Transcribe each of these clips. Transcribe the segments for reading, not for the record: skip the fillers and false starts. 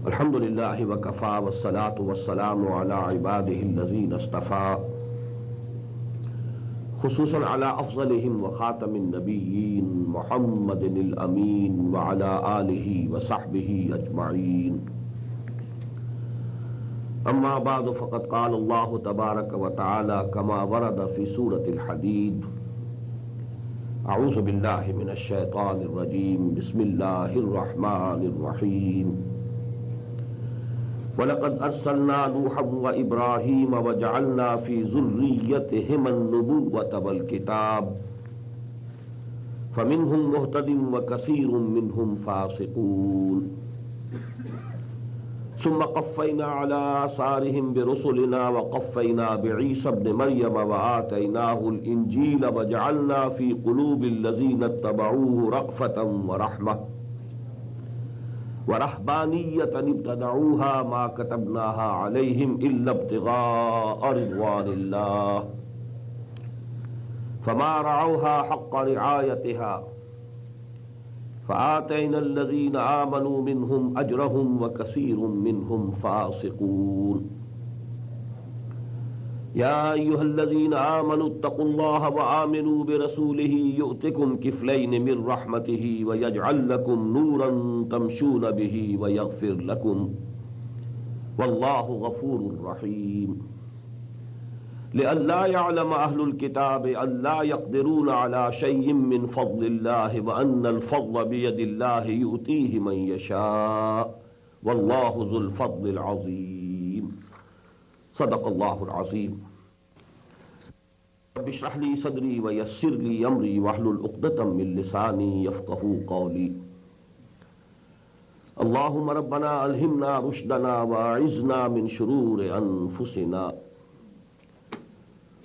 الحمد لله وكفى والصلاة والسلام على عباده الذين اصطفى خصوصا على أفضلهم وخاتم النبيين محمد الأمين وعلى آله وصحبه أجمعين. أما بعد فقد قال الله تبارك وتعالى كما ورد في سورة الحديد: أعوذ بالله من الشيطان الرجيم بسم الله الرحمن الرحيم وَلَقَدْ أَرْسَلْنَا نُوحًا وَإِبْرَاهِيمَ وَجَعَلْنَا فِي ذُرِّيَّتِهِمَا النُّبُوَّةَ وَالْكِتَابَ فَمِنْهُمْ مُهْتَدٍ وَكَثِيرٌ مِّنْهُمْ فَاسِقُونَ ثُمَّ قَفَّيْنَا عَلَى آثَارِهِمْ بِرُسُلِنَا وَقَفَّيْنَا بِعِيسَى ابْنِ مَرْيَمَ وَآتَيْنَاهُ الْإِنْجِيلَ وَجَعَلْنَا فِي قُلُوبِ الَّذِينَ اتَّبَعُوهُ رَأْفَةً وَرَحْمَةً وَرَهْبَانِيَّةً ابْتَدَعُوهَا مَا كَتَبْنَاهَا عَلَيْهِمْ إِلَّا ابْتِغَاءَ رِضْوَانِ اللَّهِ فَمَا رَعَوْهَا حَقَّ رِعَايَتِهَا فَآتَيْنَا الَّذِينَ آمَنُوا مِنْهُمْ أَجْرَهُمْ وَكَثِيرٌ مِّنْهُمْ فَاسِقُونَ. يَا أَيُّهَا الَّذِينَ آمَنُوا اتَّقُوا اللَّهَ وَآمِنُوا بِرَسُولِهِ يُؤْتِكُمْ كِفْلَيْنِ مِنْ رَحْمَتِهِ وَيَجْعَلْ لَكُمْ نُورًا تَمْشُونَ بِهِ وَيَغْفِرْ لَكُمْ وَاللَّهُ غَفُورٌ رَحِيمٌ. لِئَلَّا يَعْلَمَ أَهْلُ الْكِتَابِ أَلَّا يَقْدِرُونَ عَلَى شَيْءٍ مِّنْ فَضْلِ اللَّهِ وَأَنَّ الْفَضْلَ بِيَدِ اللَّهِ يُؤْتِيهِ مَن يَشَاءُ وَاللَّهُ ذُو الْفَضْلِ الْعَظِيمِ. صدق اللہ العظیم. رب اشرح لی صدری ویسر لی امری واحلل عقدۃ من لسانی یفقہوا قولی. اللہم ربنا الہمنا رشدنا واعذنا من شرور انفسنا.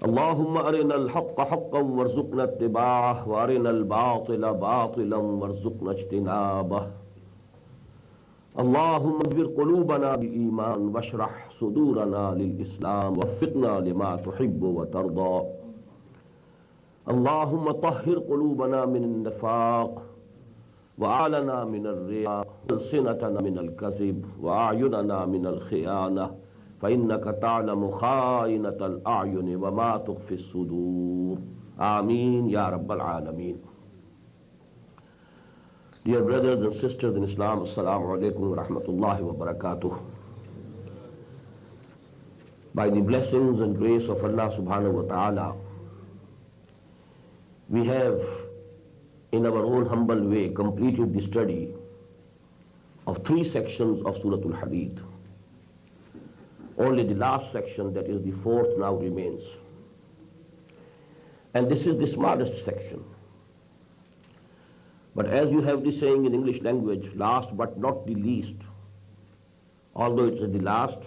اللہم ارنا الحق حقا وارزقنا اتباعہ وارنا الباطل باطلا وارزقنا اجتنابہ. اللہم اجبر قلوبنا بالایمان واشرح صدورنا للاسلام ووفقنا لما تحب وترضى. اللہم طہر قلوبنا من النفاق وأعلنا من الرياء وألسنتنا من الكذب وأعيننا من الخيانة فإنك تعلم خائنة الأعين وما تخفي الصدور. آمین یا رب العالمین. Dear brothers and sisters in Islam, Assalamu alaikum wa rahmatullahi wa barakatuh. By the blessings and grace of Allah subhanahu wa ta'ala, we have in our own humble way completed the study of 3 sections of Surah Al-Hadeed. Only the last section, that is the 4th, now remains. And this is the smallest section. But as you have the saying in English language, last but not the least, although it's the last,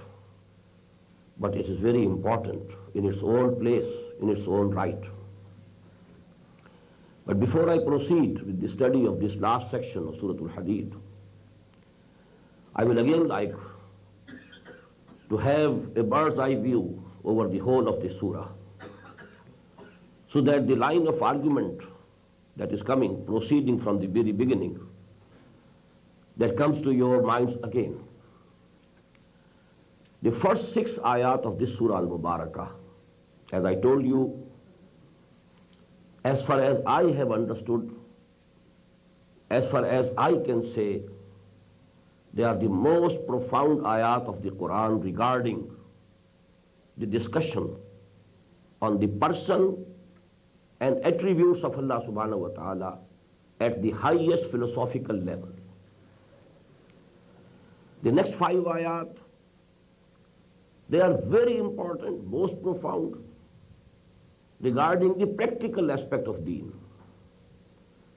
but it is very important in its own place, in its own right. But before I proceed with the study of this last section of Surah Al-Hadeed, I will again like to have a bird's eye view over the whole of the surah, so that the line of argument that is coming, proceeding from the very beginning, that comes to your minds again. The first 6 ayat of this Surah Al-Mubarakah, as I told you, as far as I have understood, as far as I can say, they are the most profound ayat of the Qur'an regarding the discussion on the person and attributes of Allah subhanahu wa ta'ala at the highest philosophical level. The next 5 ayat, they are very important, most profound, regarding the practical aspect of deen.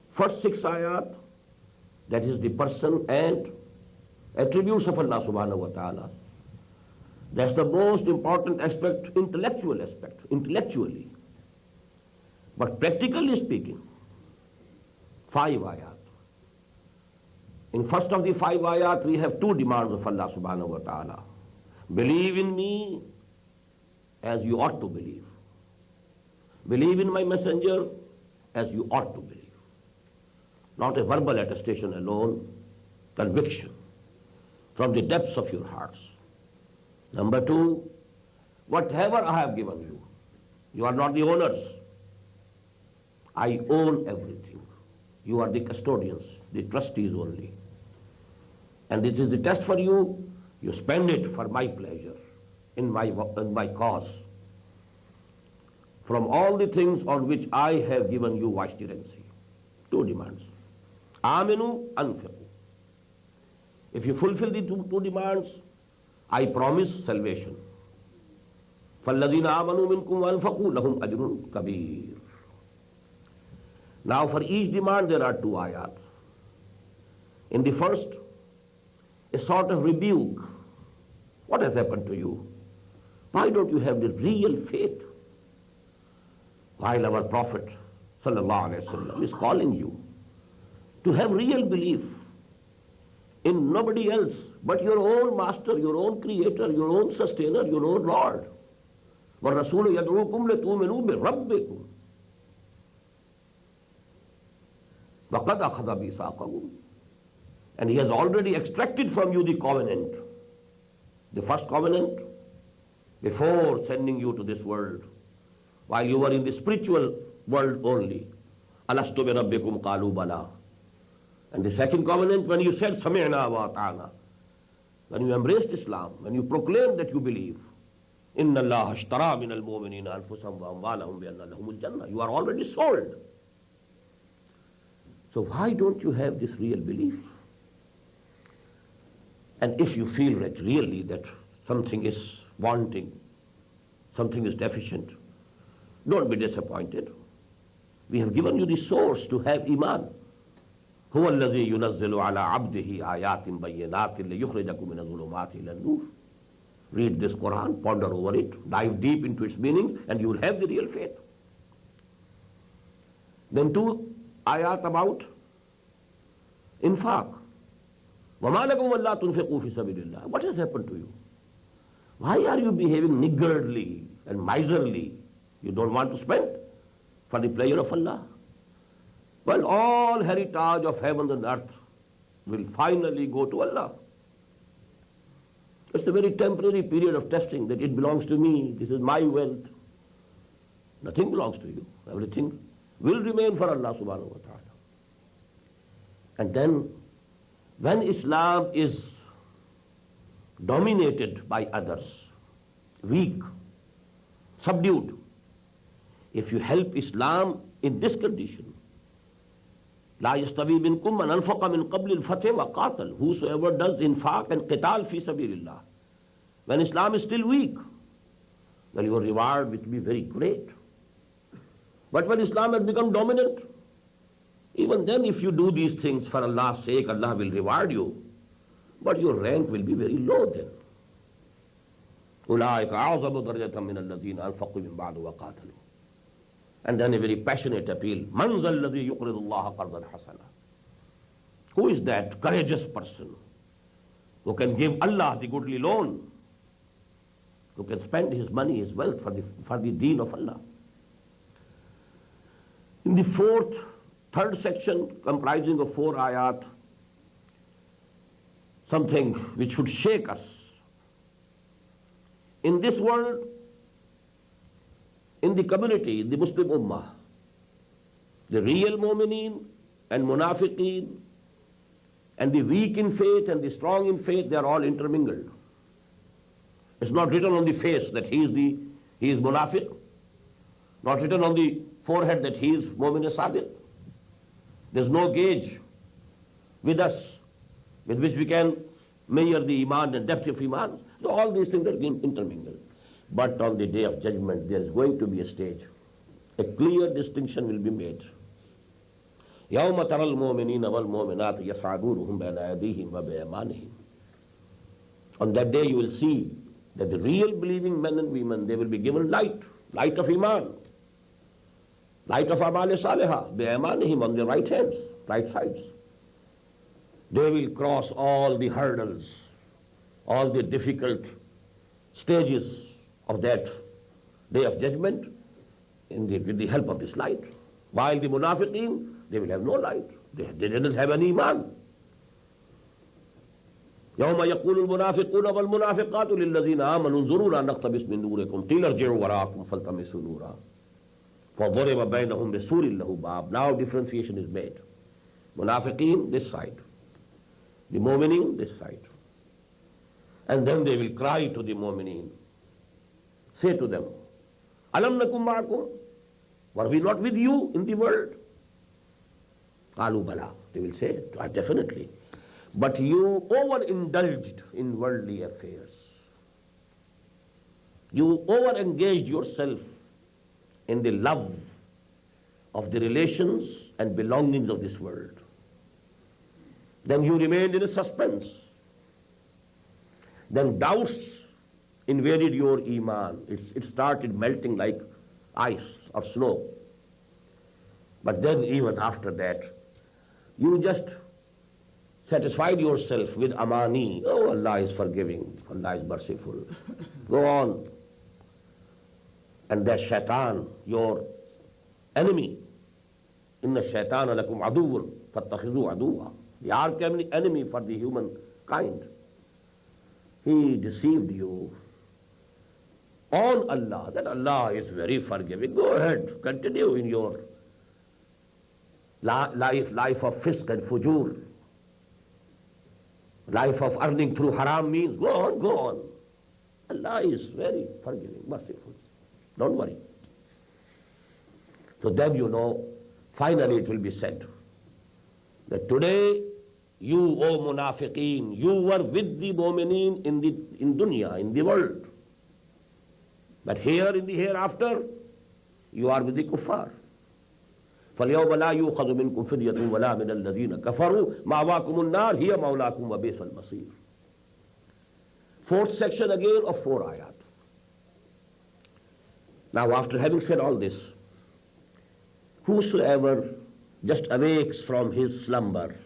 First 6 ayat, that is the person and attributes of Allah subhanahu wa ta'ala. That's the most important aspect, intellectual aspect, intellectually. But practically speaking, 5 ayat. In first of the 5 ayat, we have 2 demands of Allah subhanahu wa ta'ala. Believe in me as you ought to believe. Believe in my messenger as you ought to believe. Not a verbal attestation alone, conviction from the depths of your hearts. Number two, whatever I have given you, you are not the owners. I own everything. You are the custodians, the trustees only. And this is the test for you. You spend it for my pleasure, in my cause. From all the things on which I have given you vicegerency. Two demands. Aminu anfiqu. If you fulfill the two demands, I promise salvation. فَالَّذِينَ آمَنُوا مِنْكُمْ وَأَنْفَقُوا لَهُمْ أَجْرٌ كَبِيرٌ. Now for each demand there are two ayats. In the first, a sort of rebuke. What has happened to you? Why don't you have the real faith? While our Prophet ﷺ is calling you to have real belief in nobody else but your own master, your own creator, your own sustainer, your own Lord. وَالرَّسُولُ يَدْعُوكُمْ لِتُؤْمِنُوا بِرَبِّكُمْ وَقَدْ أَخَذَ مِيثَاقَكُمْ. And he has already extracted from you the covenant. The first covenant, before sending you to this world, while you were in the spiritual world only. أَلَسْتُ بِرَبِّكُمْ قَالُوا بَلَى. And the second covenant, when you said سَمِعْنَا وَأَطَعْنَا, when you embraced Islam, when you proclaimed that you believe, إِنَّ اللَّهَ اشْتَرَى مِنَ الْمُؤْمِنِينَ أَنفُسَهُمْ وَأَمْوَالَهُمْ بِأَنَّ لَهُمُ الْجَنَّةَ. You are already sold. So why don't you have this real belief? And if you feel that really that something is wanting, something is deficient, don't be disappointed. We have given you the source to have iman. هو الذي ينزل على عبده آيات بينات ليخرجكم من الظلمات إلى النور. Read this Qur'an, ponder over it, dive deep into its meanings, and you will have the real faith. Then two ayat about infaq. وَمَا لَكُمْ وَلَّا تُنْفِقُوا فِي سَبِيلِ اللَّهِ. What has happened to you? Why are you behaving niggardly and miserly? You don't want to spend for the pleasure of Allah. Well, all heritage of heaven and earth will finally go to Allah. It's a very temporary period of testing that it belongs to me, this is my wealth. Nothing belongs to you. Everything will remain for Allah subhanahu wa ta'ala. And then, when Islam is dominated by others, weak, subdued, if you help Islam in this condition, لا يستوي منكم من أنفق من قبل الفتح وقاتل. Whosoever does infaq and qital fi sabilillah, when Islam is still weak, well, your reward will be very great. But when Islam has become dominant, even then if you do these things for Allah's sake, Allah will reward you. But your rank will be very low then. أولئك أعظم درجة من الذين أنفقوا من بعد وقاتلوا. And then a very passionate appeal. مَنْ ذَا الَّذِي يُقْرِضُ اللَّهَ قَرْضًا حَسَنًا. Who is that courageous person who can give Allah the goodly loan, who can spend his money, his wealth for the deen of Allah? In the third section, comprising of 4 ayat, something which should shake us. In this world, in the community, in the Muslim Ummah, the real mu'mineen and munafiqeen, and the weak in faith and the strong in faith, they are all intermingled. It's not written on the face that he is munafiq, not written on the forehead that he is mu'min sadiq. There's no gauge with us with which we can measure the iman and depth of iman. So all these things are intermingled. But on the day of judgment, there is going to be a stage. A clear distinction will be made. يَوْمَ تَرَى الْمُؤْمِنِينَ وَالْمُؤْمِنَاتِ يَسْعَى نُورُهُمْ بَيْنَ أَيْدِيهِمْ وَبِأَيْمَانِهِمْ. On that day you will see that the real believing men and women, they will be given light of iman, light of amal salihah, بِأَيْمَانِهِمْ, on their right hands, right sides. They will cross all the hurdles, all the difficult stages of that day of judgment with the help of this light. While the munafiqeen, they will have no light. They didn't have any iman. يوم يقول المنافقون والمنافقات للذين آمنوا انظرونا نقتبس من نوركم قيل ارجعوا وراءكم فالتمسوا نورا فضرب بينهم بسور له باب. Now differentiation is made. Munafiqeen this side, the mu'mineen this side. And then they will cry to the mu'mineen. Say to them, Alam nakum ma'akum? Were we not with you in the world? Qalu bala. They will say, definitely. But you overindulged in worldly affairs. You overengaged yourself in the love of the relations and belongings of this world. Then you remained in a suspense. Then doubts invaded your iman. It started melting like ice or snow. But then even after that, you just satisfied yourself with amani. Oh, Allah is forgiving, Allah is merciful. Go on. And that shaitan, your enemy, inna shaitana lakum aduwwun fattakhidhu aduwwa. The arch enemy for the humankind. He deceived you on Allah, that Allah is very forgiving. Go ahead, continue in your life of fisk and fujur, life of earning through haram means. Go on, go on. Allah is very forgiving, merciful. Don't worry. So then you know, finally it will be said that today you, O munafiqeen, you were with the mu'mineen in dunya, in the world. But here in the hereafter, you are with the kuffar. فَالْيَوْمَ لَا يُؤْخَذُ مِنْكُمْ فِدْيَةٌ وَلَا مِنَ الَّذِينَ كَفَرُوا مَأْوَاكُمُ النَّارُ هِيَ مَوْلَاكُمْ وَبِئْسَ الْمَصِيرُ. Fourth section again of 4 ayat. Now after having said all this, whosoever just awakes from his slumber,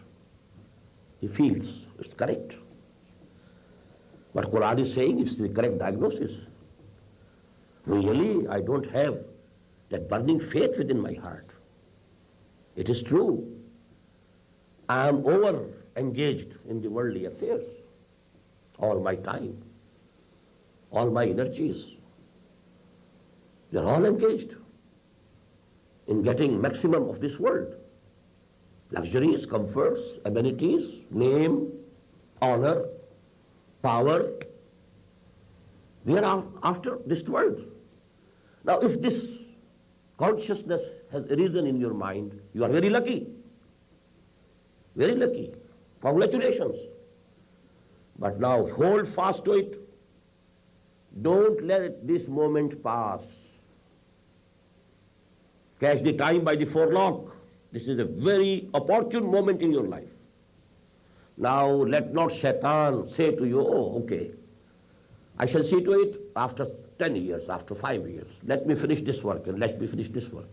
he feels it's correct. What Qur'an is saying is the correct diagnosis. Really, I don't have that burning faith within my heart. It is true. I am over engaged in the worldly affairs. All my time, all my energies, they are all engaged in getting maximum of this world. Luxuries, comforts, amenities, name, honor, power. We are after this world. Now if this consciousness has arisen in your mind, you are very lucky. Very lucky. Congratulations. But now hold fast to it. Don't let this moment pass. Catch the time by the forelock. This is a very opportune moment in your life. Now let not shaitan say to you, oh, okay, I shall see to it after 10 years, after 5 years. Let me finish this work and let me finish this work.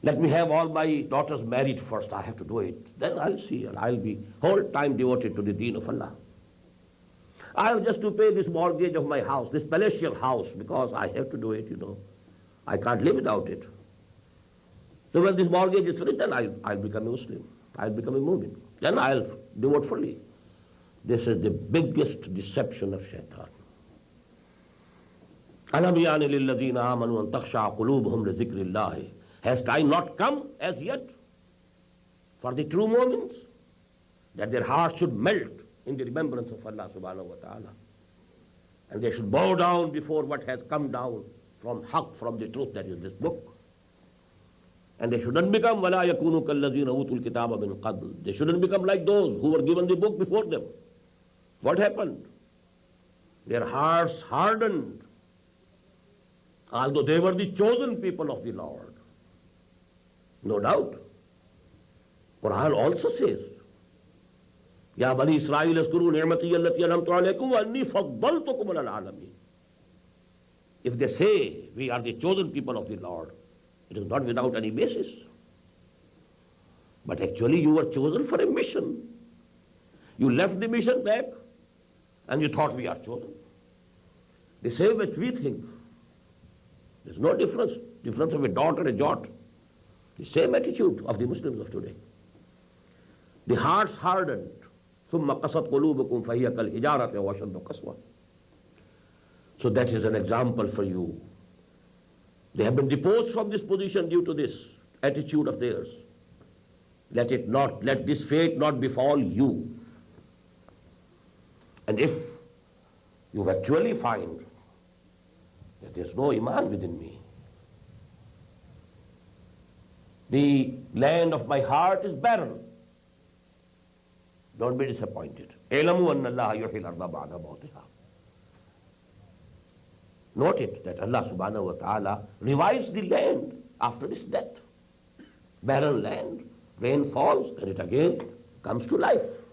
Let me have all my daughters married first. I have to do it. Then I'll see, and I'll be whole time devoted to the deen of Allah. I have just to pay this mortgage of my house, this palatial house, because I have to do it, you know. I can't live without it. So when this mortgage is finished, then I'll become a Muslim. I'll become a mu'min. Then I'll devote fully. This is the biggest deception of shaitan. أَلَمْ يَعْنِ لِلَّذِينَ آمَنُوا أَن تَخْشَعَ قُلُوبُهُمْ لِذِكْرِ اللَّهِ. Has time not come as yet for the true moments that their hearts should melt in the remembrance of Allah subhanahu wa ta'ala, and they should bow down before what has come down from haqq, from the truth, that is this book. And they shouldn't become وَلَا يَكُونُوا كَالَّذِينَ أُوتُوا الْكِتَابَ مِنْ قَبْلِ. They shouldn't become like those who were given the book before them. What happened? Their hearts hardened, although they were the chosen people of the Lord. No doubt. Qur'an also says, Ya Bani Israel azkuru ni'mati allati an'amtu alaykum wa anni faddaltukum 'ala al-'alamin. If they say we are the chosen people of the Lord, it is not without any basis. But actually you were chosen for a mission. You left the mission back and you thought we are chosen. The same which we think. There's no difference. Difference of a dot or a jot. The same attitude of the Muslims of today. The hearts hardened. ثُمَّ قَسَتْ قُلُوبُكُمْ فَهِيَ كَالْحِجَارَةِ وَأَشَدُّ قَسْوَةً. So that is an example for you. They have been deposed from this position due to this attitude of theirs. Let this fate not befall you. And if you actually find that there's no iman within me, the land of my heart is barren, don't be disappointed. اعلموا أن الله يحيي الأرض بعد موتها. Note it that Allah subhanahu wa ta'ala revives the land after its death. Barren land, rain falls and it again comes to life.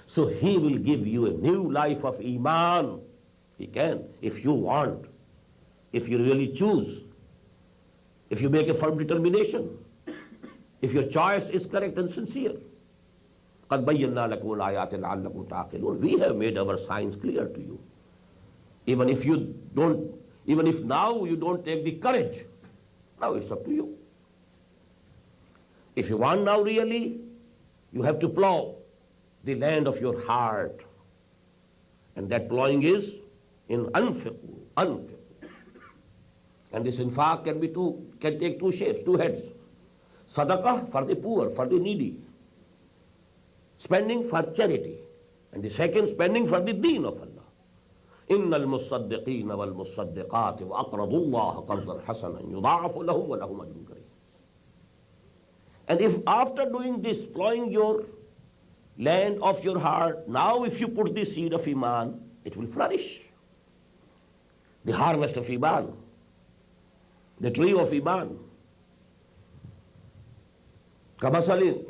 So He will give you a new life of iman. He can, if you want, if you really choose, if you make a firm determination, if your choice is correct and sincere. قَدْ بَيَّنَّا لَكُمُ الْآيَاتِ لَعَلَّكُمْ تَعْقِلُونَ. We have made our signs clear to you. Even if now you don't take the courage, now it's up to you. If you want now really, you have to plow the land of your heart. And that plowing is in anfiqu. And this infaq can take two shapes, two heads. Sadaqah for the poor, for the needy. Spending for charity. And the second, spending for the deen of Allah. إِنَّ الْمُصَّدِّقِينَ وَالْمُصَّدِّقَاتِ وَأَقْرَضُوا اللَّهَ قَرْضًا حَسَنًا يُضَاعَفُ لَهُمْ وَلَهُمْ أَجْرٌ كَرِيمٌ. And if after doing this, plowing your land of your heart, now if you put the seed of iman, it will flourish. The harvest of iman, the tree of iman. كَمَثَلٍ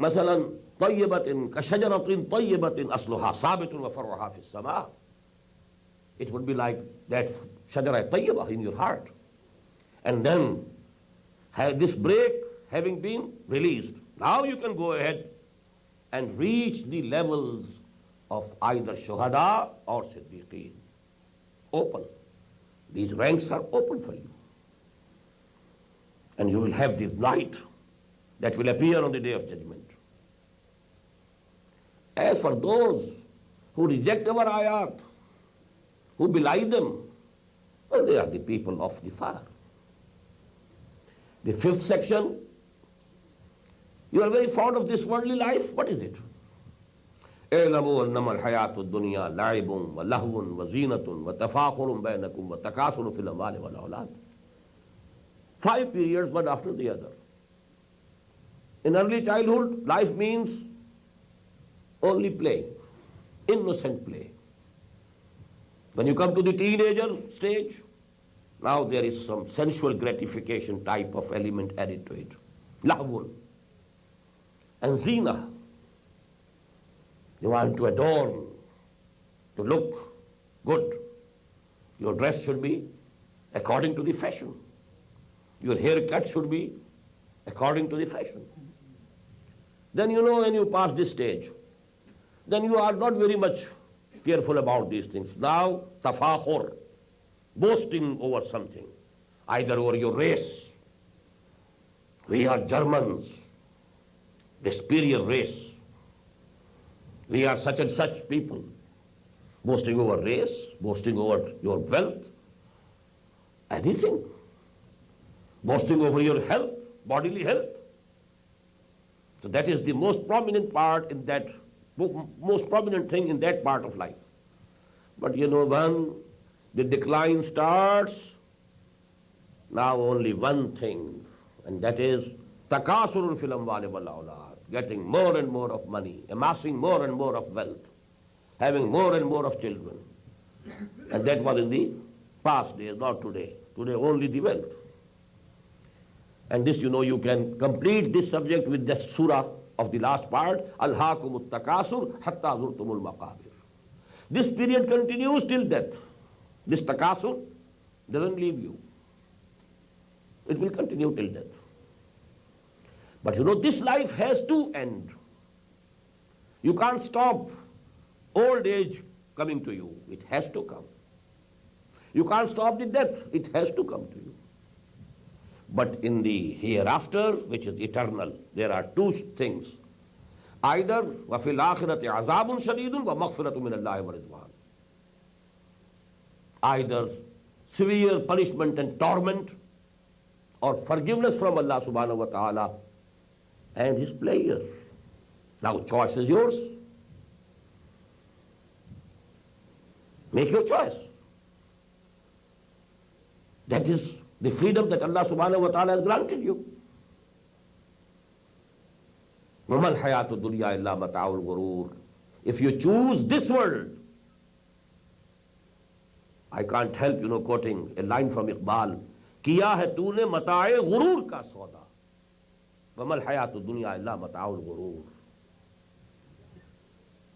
طَيِّبَةٍ كَشَجَرَةٍ طَيِّبَةٍ أَصْلُهَا ثَابِتٌ وَفَرْعُهَا فِي السَّمَاءِ. It would be like that shajara tayyibah in your heart. And then, this break having been released, now you can go ahead and reach the levels of either shuhada or siddiqeen. Open. These ranks are open for you. And you will have the light that will appear on the day of judgment. As for those who reject our ayat, who belie them, well, they are the people of the fire. The fifth section, you are very fond of this worldly life. What is it? اعلموا أنما الحياة الدنيا لعب ولهو وزينة وتفاخر بينكم وتكاثر في الأموال والأولاد. 5 periods, one after the other. In early childhood, life means only play, innocent play. When you come to the teenager stage, now there is some sensual gratification type of element added to it. Lahwun. And zina. You want to adorn, to look good. Your dress should be according to the fashion. Your haircut should be according to the fashion. Then when you pass this stage, then you are not very much careful about these things. Now, tafakhur, boasting over something, either over your race. We are Germans, the superior race. We are such and such people. Boasting over race, boasting over your wealth, anything. Boasting over your health, bodily health. So that is the most prominent part in that, most prominent thing in that part of life. But when the decline starts, now only one thing, and that is takasurun fil amwali wal awlad, getting more and more of money, amassing more and more of wealth, having more and more of children. And that was in the past days, not today. Today only the wealth. And this, you can complete this subject with the surah of the last part, Al-Hakumut Takasur Hatta Zurtumul Maqabir. This period continues till death. This takasur doesn't leave you. It will continue till death. But this life has to end. You can't stop old age coming to you. It has to come. You can't stop the death. It has to come to you. But in the hereafter, which is eternal, there are two things. Either وَفِي الْآخِرَةِ عَذَابٌ شَدِيدٌ وَمَغْفِرَةٌ مِنَ اللَّهِ وَرِضْوَانٌ. Either severe punishment and torment, or forgiveness from Allah subhanahu wa ta'ala and His pleasure. Now choice is yours. Make your choice. That is the freedom that Allah subhanahu wa ta'ala has granted you. وَمَا الْحَيَاةُ الدُّنْيَا إِلَّا مَتَاعُ الْغُرُورِ. If you choose this world, I can't help, quoting a line from Iqbal, किया है तूने मताए गुरूर का सौदा, वमल हयातु दुनिया इल्ला मताउल गुरूर.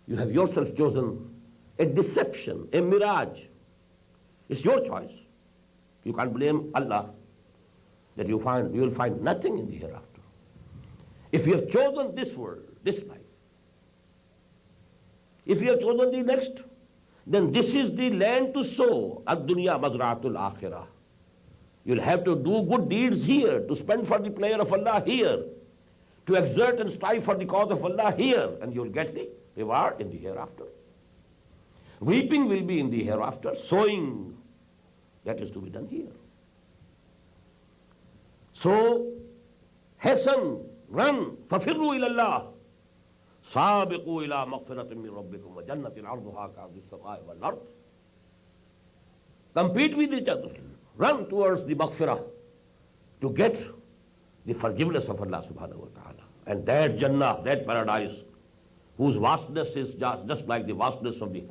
You have yourself chosen a deception, a mirage. It's your choice. You can't blame Allah that you will find nothing in the hereafter. If you have chosen this world, this life, if you have chosen the next, then this is the land to sow. Ad-dunya mazra'atul akhirah. You'll have to do good deeds here, to spend for the pleasure of Allah here, to exert and strive for the cause of Allah here, and you'll get the reward in the hereafter. Weeping will be in the hereafter, sowing, that is to be done here. So, hasten, run, fafirru ilallah, sabiqu ila maghfiratin min rabbikum wa jannatin arduha ka'ardis samai wal ard. Compete with each other. Run towards the maghfirah to get the forgiveness of Allah subhanahu wa ta'ala. And that Jannah, that paradise, whose vastness is just like the vastness of the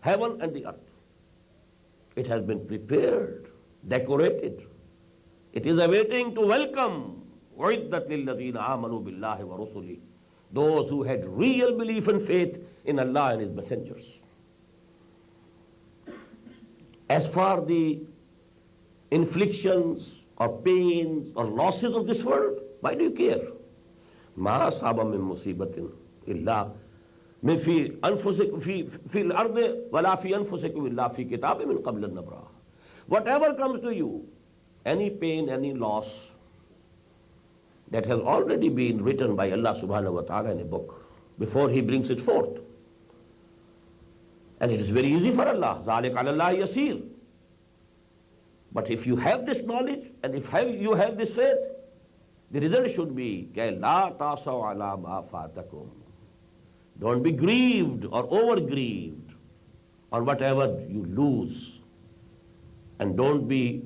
heaven and the earth. It has been prepared, decorated. It is awaiting to welcome وَعِدَّتْ لِلَّذِينَ آمَنُوا بِاللَّهِ وَرُسُلِهِ, those who had real belief and faith in Allah and His messengers. As for the inflictions or pains or losses of this world, why do you care? مَا أَصَابَ مِن مُصِيبَةٍ إِلَّا مِن فِي أَنفُسِكُمْ فِي الْأَرْضِ وَلَا فِي أَنفُسِكُمْ إِلَّا فِي كِتَابٍ مِن قَبْلِ النَّبْرَةِ. Whatever comes to you, any pain, any loss, that has already been written by Allah subhanahu wa ta'ala in a book before He brings it forth. And it is very easy for Allah. ذَلِكَ عَلَى اللَّهِ يَسِيرٌ. But if you have this knowledge and if you have this faith, the result should be لَا تَعْصَوْا عَلَى مَا فَاتَكُمْ. Don't be grieved or over-grieved on whatever you lose. And don't be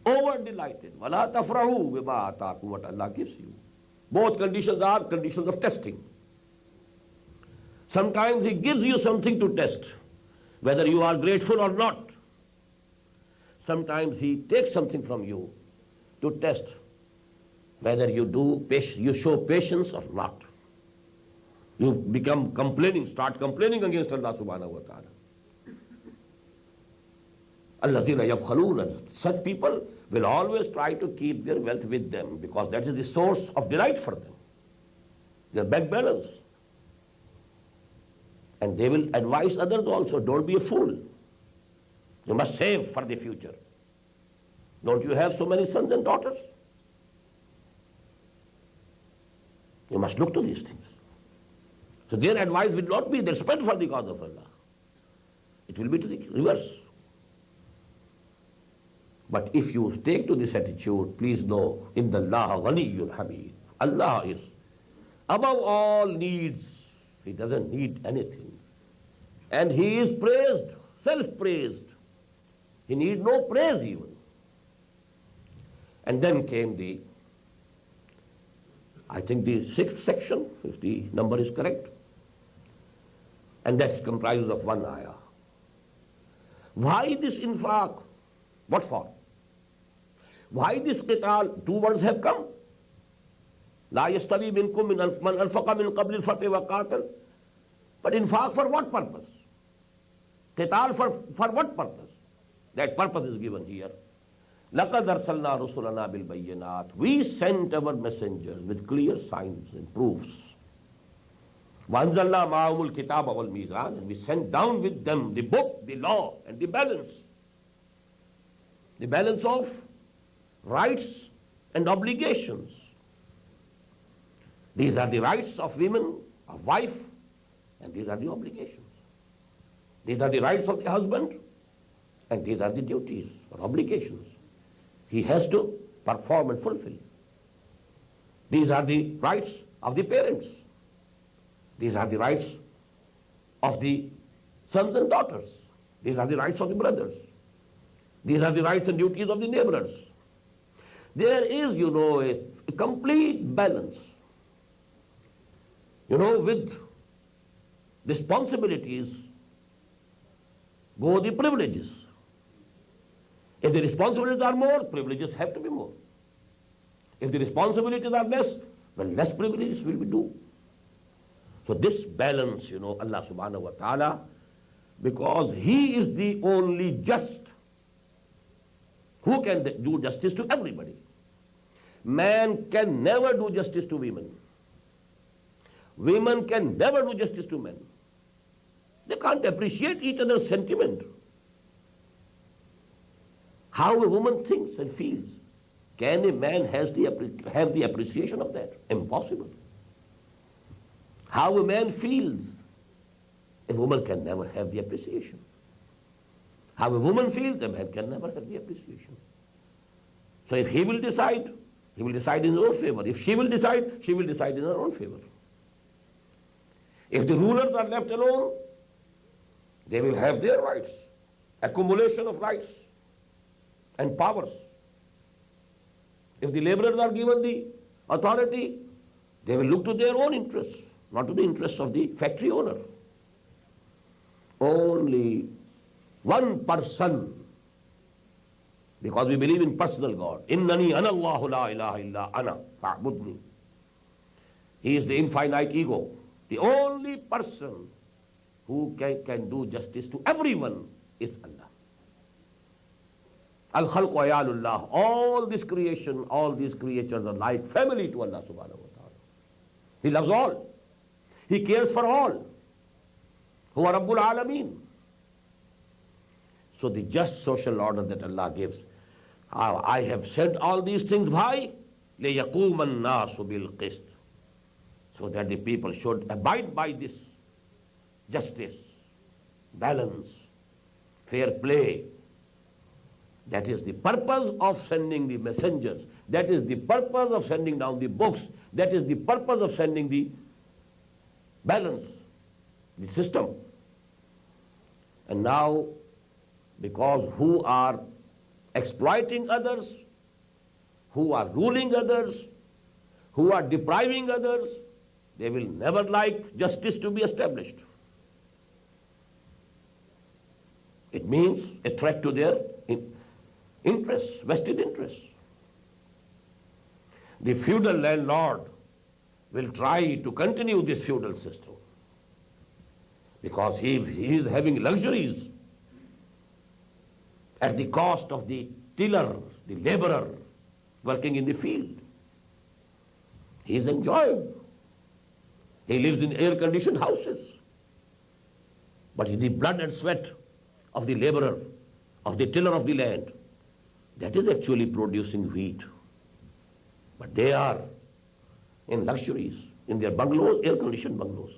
over-delighted. وَلَا تَفْرَحُوا بِمَا آتَاكُمْ, what Allah gives you. Both conditions are conditions of testing. Sometimes He gives you something to test, whether you are grateful or not. Sometimes He takes something from you to test whether you show patience or not. You become complaining, start complaining against Allah subhanahu wa ta'ala. الَّذِينَ يَبْخَلُونَ. Such people will always try to keep their wealth with them because that is the source of delight for them. Their bank balance. And they will advise others also, don't be a fool. You must save for the future. Don't you have so many sons and daughters? You must look to these things. So their advice will not be their spend for the cause of Allah. It will be to the reverse. But if you take to this attitude, please know, إِنَّ اللَّهَ غَنِيٌّ حَمِيدٌ. Allah is above all needs. He doesn't need anything. And He is praised, self-praised. He needs no praise even. And then came I think the 6th section, if the number is correct. And that comprises of one ayah. Why this infaq? What for? Why this qital? Two words have come. لا يستوي منكم من أنفق من قبل الفتح وقاتل. But infaq for what purpose? Qital for what purpose? That purpose is given here. لَقَدْ أَرْسَلْنَا رُسُلَنَا بِالْبَيِّنَاتِ. We sent our messengers with clear signs and proofs. وَأَنزَلْنَا مَعَهُمُ الْكِتَابَ وَالْمِيزَانَ. And we sent down with them the book, the law, and the balance. The balance of rights and obligations. These are the rights of women a wife, and these are the obligations. These are the rights of the husband, and these are the duties or obligations he has to perform and fulfill. These are the rights of the parents. These are the rights of the sons and daughters. These are the rights of the brothers. These are the rights and duties of the neighbors. There is, a complete balance. With responsibilities go the privileges. If the responsibilities are more, privileges have to be more. If the responsibilities are less, well, less privileges will be due. So this balance, Allah subhanahu wa ta'ala, because He is the only just who can do justice to everybody. Man can never do justice to women. Women can never do justice to men. They can't appreciate each other's sentiment. How a woman thinks and feels. Can a man have the appreciation of that? Impossible. How a man feels, a woman can never have the appreciation. How a woman feels, a man can never have the appreciation. So if he will decide in his own favor. If she will decide in her own favor. If the rulers are left alone, they will have their rights, accumulation of rights and powers. If the laborers are given the authority, they will look to their own interests, not to the interests of the factory owner. Only one person, because we believe in personal God. Innani ana Allahu la ilaha illa ana fa'budni. He is the infinite ego. The only person who can do justice to everyone is Allah. Al-Khalqu ayalullah. All this creation, all these creatures are like family to Allah subhanahu wa ta'ala. He loves all. He cares for all. Huwa Rabbul Alameen. So the just social order that Allah gives, I have said all these things, why? لِيَقُومَ النَّاسُ بِالْقِسْطِ. So that the people should abide by this justice, balance, fair play. That is the purpose of sending the messengers. That is the purpose of sending down the books. That is the purpose of sending the balance, the system. And now, because who are exploiting others, who are ruling others, who are depriving others, they will never like justice to be established. It means a threat to their interests, vested interests. The feudal landlord will try to continue this feudal system because he is having luxuries at the cost of the tiller, the laborer working in the field. He is enjoying. He lives in air-conditioned houses. But in the blood and sweat of the laborer, of the tiller of the land, that is actually producing wheat. But they are in luxuries, in their bungalows, air-conditioned bungalows.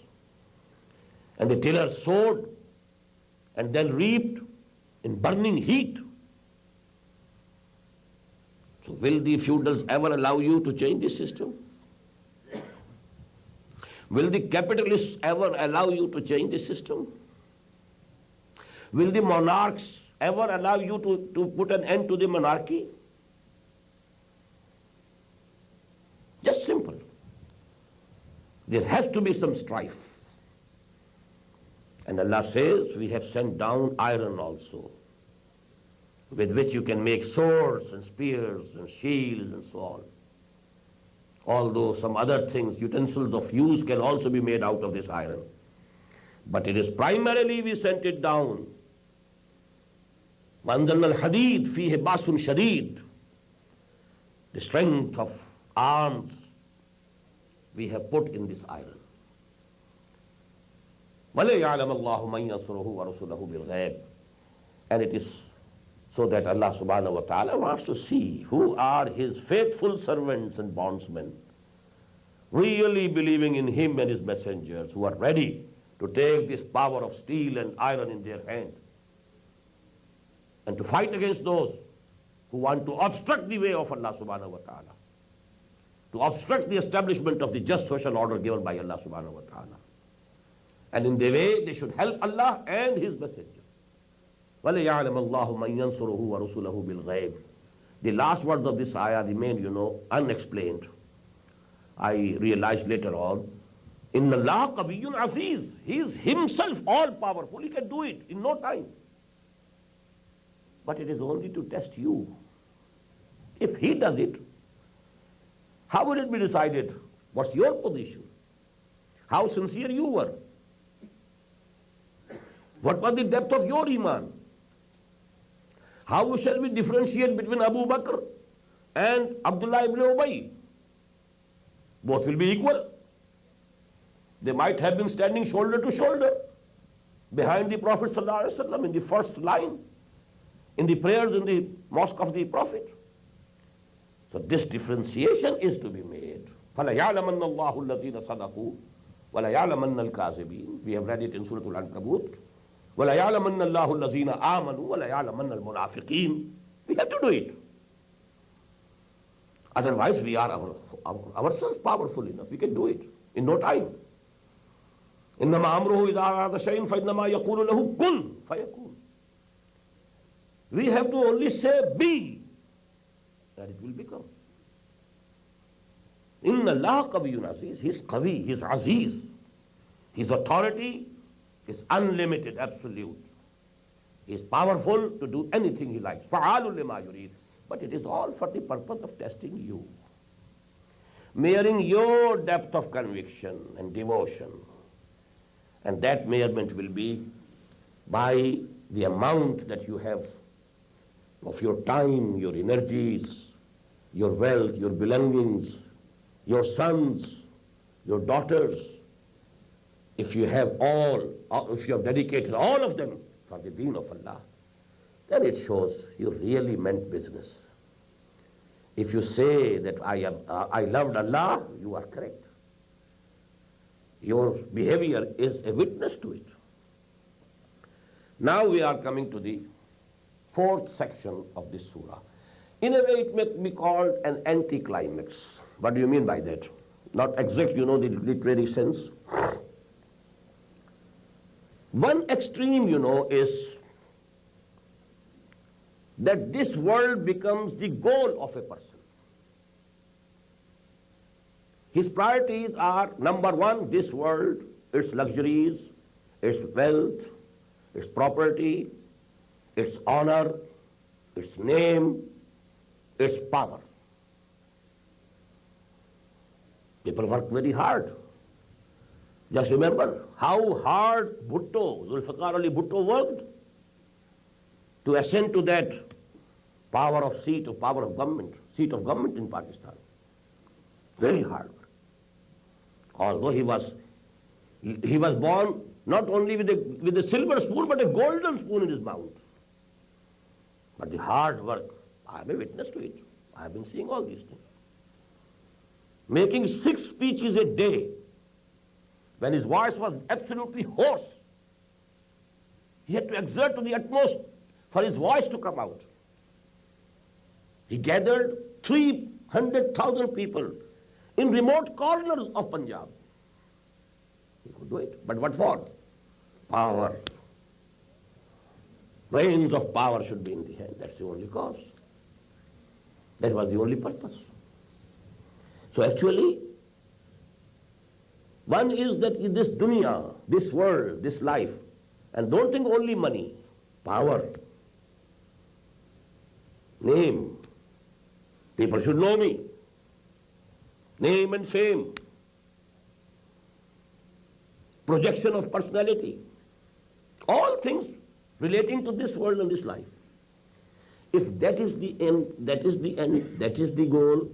And the tiller sowed and then reaped in burning heat. So will the feudals ever allow you to change this system? Will the capitalists ever allow you to change the system? Will the monarchs ever allow you to put an end to the monarchy? Just simple. There has to be some strife. And Allah says, we have sent down iron also, with which you can make swords and spears and shields and so on. Although some other things, utensils of use can also be made out of this iron. But it is primarily we sent it down. Al-Hadeed fihi basun shadid. The strength of arms we have put in this iron. وَلَيَعْلَمَ اللَّهُ مَنْ يَنْصُرُهُ وَرُسُلَهُ بِالْغَيْبِ. And it is so that Allah subhanahu wa ta'ala wants to see who are His faithful servants and bondsmen, really believing in him and his messengers, who are ready to take this power of steel and iron in their hand and to fight against those who want to obstruct the way of Allah subhanahu wa ta'ala, to obstruct the establishment of the just social order given by Allah subhanahu wa ta'ala. And in the way they should help Allah and his messenger. وَلَيَعْلَمَ اللَّهُ مَنْ يَنْصُرُهُ وَرُسُلَهُ بِالْغَيْبِ. The last words of this ayah remain, unexplained. I realized later on, Inna Allah qawiyyun aziz. He is himself all powerful. He can do it in no time. But it is only to test you. If he does it, how will it be decided? What's your position? How sincere you were? What was the depth of your iman? How shall we differentiate between Abu Bakr and Abdullah ibn Ubay? Both will be equal. They might have been standing shoulder to shoulder behind the Prophet ﷺ in the first line, in the prayers in the mosque of the Prophet. So this differentiation is to be made. فَلَيَعْلَمَنَّ اللَّهُ الَّذِينَ صَدَقُوا وَلَيَعْلَمَنَّ الْكَاذِبِينَ. We have read it in Surah Al-Ankabut. وَلَيَعْلَمَنَّ اللَّهُ الَّذِينَ آمَنُوا وَلَيَعْلَمَنَّ الْمُنَافِقِينَ. We have to do it. Otherwise we are ourselves powerful enough. We can do it in no time. إِنَّمَا أَمْرُهُ إِذَا أَرَادَ شَيْءًا فَإِنَّمَا يَقُولُ لَهُ كُنْ فَيَكُونُ. We have to only say be, and it will become. Inna Allah qawiyyun aziz. He is qawi, he is aziz. His authority is unlimited, absolute. He is powerful to do anything he likes. فَعَالٌ لِمَا يُرِيدُ. But it is all for the purpose of testing you, measuring your depth of conviction and devotion. And that measurement will be by the amount that you have of your time, your energies, your wealth, your belongings, your sons, your daughters. If you have if you have dedicated all of them for the deen of Allah, then it shows you really meant business. If you say that I loved Allah, you are correct. Your behavior is a witness to it. Now we are coming to the fourth section of this surah. In a way it may be called an anticlimax. What do you mean by that? Not exact, the literary sense. One extreme, is that this world becomes the goal of a person. His priorities are, number one, this world, its luxuries, its wealth, its property, its honor, its name, its power. People work very hard. Just remember how hard Zulfikar Ali Bhutto worked to ascend to that seat of government in Pakistan. Very hard. Although he was born not only with a silver spoon, but a golden spoon in his mouth. But the hard work, I am a witness to it. I have been seeing all these things. Making 6 speeches a day, when his voice was absolutely hoarse. He had to exert to the utmost for his voice to come out. He gathered 300,000 people in remote corners of Punjab. He could do it. But what for? Power. Reins of power should be in the hand. That's the only cause. That was the only purpose. So actually, one is that in this dunya, this world, this life, and don't think only money, power, name. People should know me. Name and fame. Projection of personality. All things relating to this world and this life. If that is the end, that is the end, that is the goal,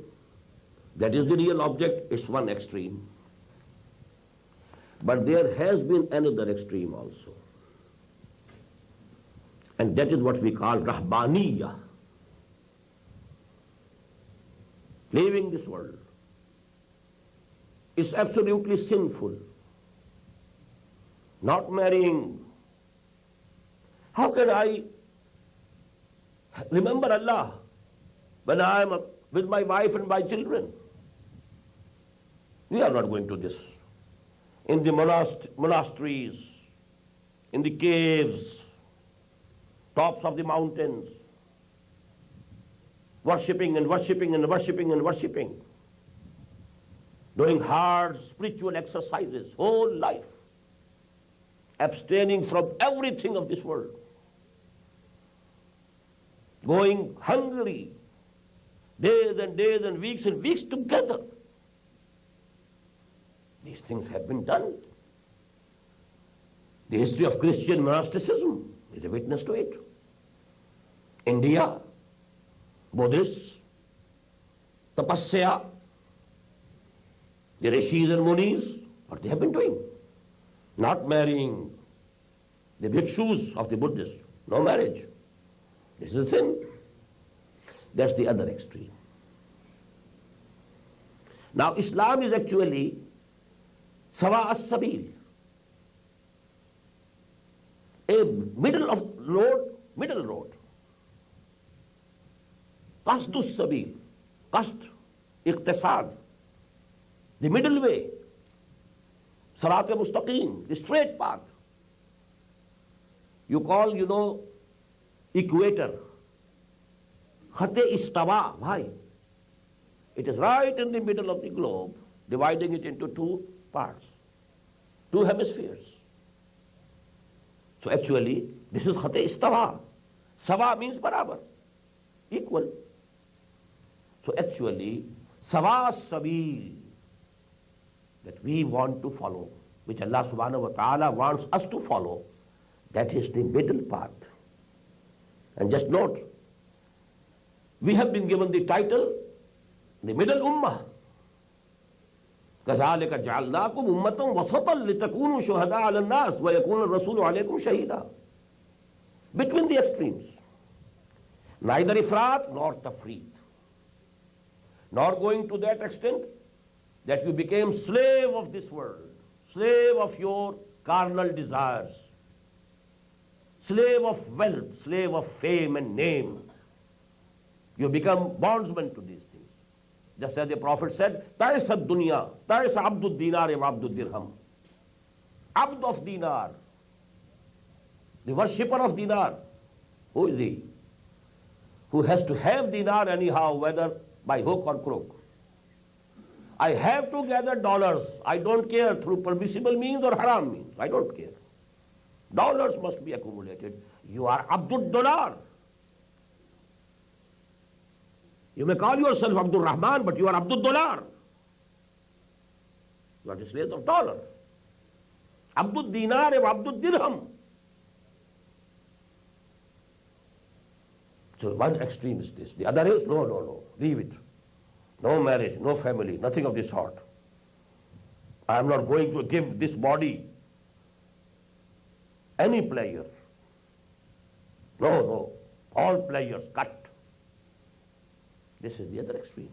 that is the real object, it's one extreme. But there has been another extreme also. And that is what we call Rahbaniyya. Leaving this world. It's absolutely sinful. Not marrying. How can I remember Allah when I am with my wife and my children? We are not going to this. In the monasteries, in the caves, tops of the mountains, worshipping and worshipping and worshipping and worshipping, doing hard spiritual exercises, whole life, abstaining from everything of this world, going hungry, days and weeks together. These things have been done. The history of Christian monasticism is a witness to it. India, Buddhists, tapasya, the rishis and munis, what they have been doing. Not marrying the bhikshus of the Buddhists. No marriage. This is a sin. That's the other extreme. Now Islam is actually sawa as-sabil, a middle road. Qasdus sabil, qasd, iqtisad, the middle way, sarat mustaqim, the straight path. You call, equator, khate istawa. Why? It is right in the middle of the globe, dividing it into two parts, two hemispheres. So actually, this is khate istawa. Sawa means barabar, equal. So actually, sawa sabil, that we want to follow, which Allah subhanahu wa ta'ala wants us to follow, that is the middle path. And just note, we have been given the title, the middle ummah. كَذَلِكَ جَعَلْنَاكُمْ أُمَّةً وَسَطًا لِتَكُونُوا شُهَدَاءَ عَلَى النَّاسِ وَيَكُونَ الرَّسُولُ عَلَيْكُمْ شَهِيدًا. Between the extremes. Neither ifrat nor tafreet. Nor going to that extent that you became slave of this world, slave of your carnal desires, slave of wealth, slave of fame and name. You become bondsman to these things. Just as the Prophet said, Ta'is ad-dunya, ta'is abdud dinar wa abdud dirham. Abd of dinar, the worshipper of dinar. Who is he? Who has to have dinar anyhow, whether by hook or crook. I have to gather dollars. I don't care through permissible means or haram means. I don't care. Dollars must be accumulated. You are Abdul Dollar. You may call yourself Abdul Rahman, but you are Abdul Dollar. You are the slave of dollar. Abdul Dinar and Abdul Dirham. So one extreme is this. The other is, no, leave it. No marriage, no family, nothing of this sort. I am not going to give this body any pleasure. No, all pleasures cut. This is the other extreme.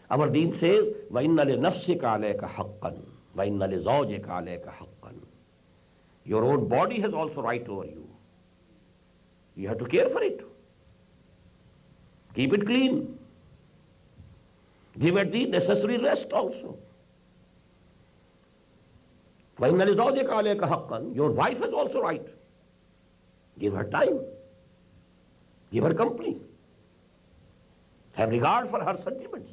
Our deen says, وَإِنَّ لِنَفْسِكَ عَلَيْكَ حَقًّا وَإِنَّ لِزَوْجِكَ عَلَيْكَ حَقًّا. Your own body has also right over you. You have to care for it. Keep it clean. Give it the necessary rest also. وَإِنَّ لِزَوْجِكَ عَلَيْكَ حَقًّا. Your wife has also right. Give her time. Give her company. Have regard for her sentiments.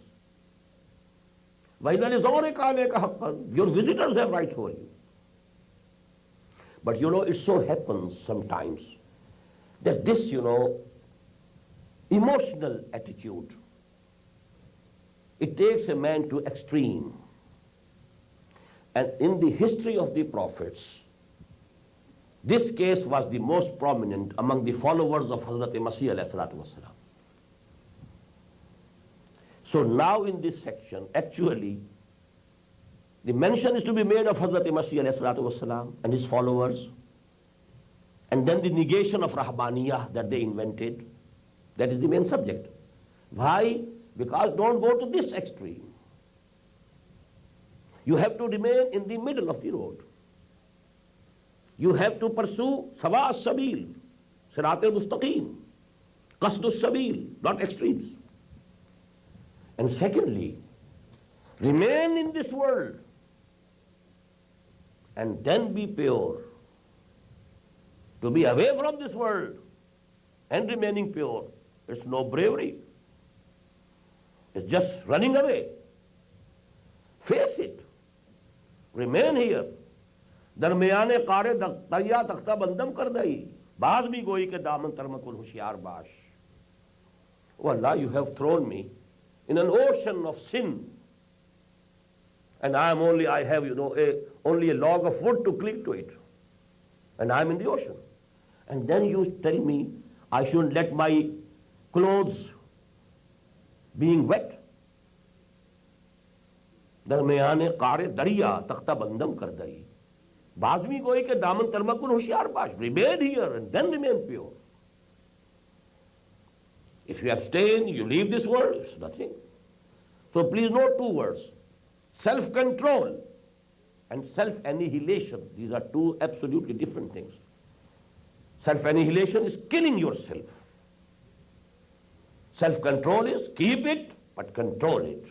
وَإِنَّ لِزَوْجِكَ عَلَيْكَ حَقًّا. Your visitors have right over you. But it so happens sometimes that this, emotional attitude, it takes a man to extreme. And in the history of the prophets, this case was the most prominent among the followers of Hazrat Masih alayhi salatu wasalam. So now in this section, actually, the mention is to be made of Hazrat Masih alayhi salatu wasalam and his followers, and then the negation of Rahbaniyah that they invented. That is the main subject. Why? Because don't go to this extreme. You have to remain in the middle of the road. You have to pursue sawa as-sabil, sirat al-mustaqim, qasd as-sabil, not extremes. And secondly, remain in this world and then be pure. To be away from this world and remaining pure, it's no bravery. It's just running away. Face it. Remain here. दरमियाने कारे दरिया तख्ता बंदम कर दई बाज भी गोई के दामन तरमकुल होशियार बाश. Oh Allah, you have thrown me in an ocean of sin, and I have only a log of wood to cling to it, and I am in the ocean. And then you tell me I shouldn't let my clothes being wet. दरमियाने कारे दरिया तख्ता बंदम कर दई बाजमी गोई के दामन तरमकुल होशियार बाश. Remain here and then remain pure. If you abstain, you leave this world, it's nothing. So please note two words: self-control and self-annihilation. These are two absolutely different things. Self-annihilation is killing yourself. Self-control is keep it, but control it.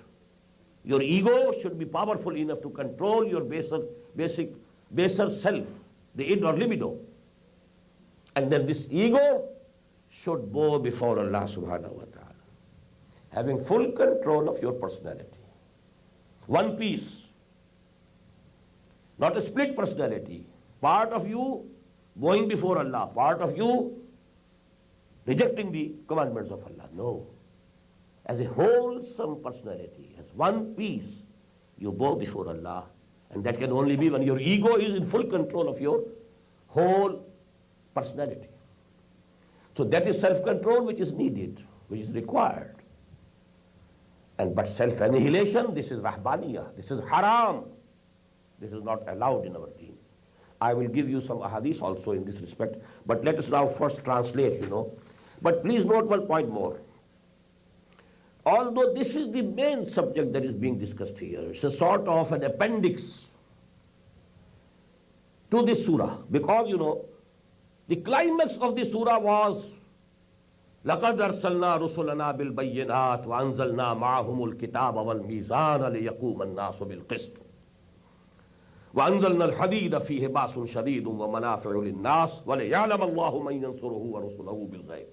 Your ego should be powerful enough to control your baser self, the id or libido. And then this ego should bow before Allah subhanahu wa ta'ala, having full control of your personality. One piece, not a split personality. Part of you going before Allah, part of you rejecting the commandments of Allah. No. As a wholesome personality, as one piece, you bow before Allah. And that can only be when your ego is in full control of your whole personality. So that is self-control which is needed, which is required. But self-annihilation, this is rahbaniyah, this is haram. This is not allowed in our deen. I will give you some ahadith also in this respect, but let us now first translate, But please note one point more. Although this is the main subject that is being discussed here, it's a sort of an appendix to this surah, because the climax of the surah was لَقَدْ أَرْسَلْنَا رُسُلَنَا بِالْبَيِّنَاتِ وَأَنزَلْنَا مَعَهُمُ الْكِتَابَ وَالْمِيزَانَ لِيَقُومَ النَّاسُ بِالْقِسْطِ وَأَنزَلْنَا الْحَدِيدَ فِيهِ بَأْسٌ شَدِيدٌ وَمَنَافِعُ لِلنَّاسِ وَلِيَعْلَمَ اللَّهُ مَن يَنصُرُهُ وَرُسُلَهُ بِالْغَيْبِ.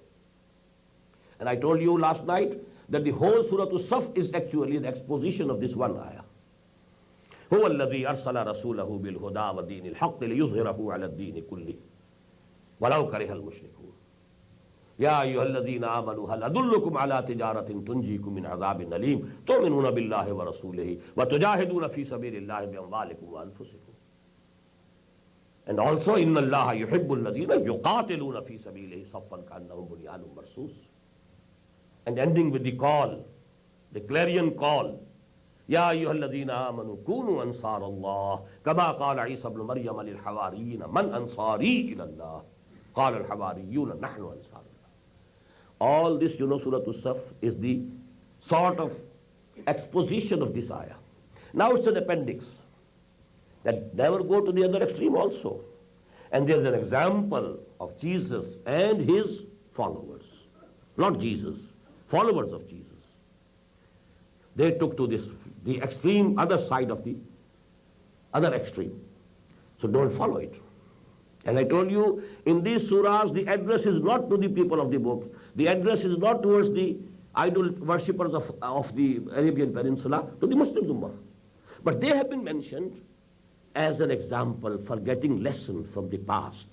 And I told you last night that the whole Surah As-Saff is actually an exposition of this one ayah. هو الذي أرسل رسوله بالهدى ودين الحق ليظهره على الدين كله ولو كره المشركون يا أيها الذين آمنوا هل أدلكم على تجارة تنجيكم من عذاب أليم تؤمنون بالله ورسوله وتجاهدون في سبيل الله بأموالكم وأنفسكم. And also إن الله يحب الذين يقاتلون في سبيله صفا كأنهم بنيان مرصوص. And ending with the call, the clarion call. يا أيها الذين آمنوا كونوا أنصار الله كما قال عيسى ابن مريم للحواريين من أنصاري إلى الله قال الحواريون نحن أنصار الله. All this, Surah As-Saff is the sort of exposition of this ayah. Now it's an appendix that never go to the other extreme also. And there's an example of Jesus and his followers. Not Jesus, followers of Jesus. They took to the extreme other side of the other extreme. So don't follow it. And I told you, in these surahs, the address is not to the people of the book. The address is not towards the idol worshippers of the Arabian Peninsula, to the Muslim Ummah. But they have been mentioned as an example for getting lessons from the past.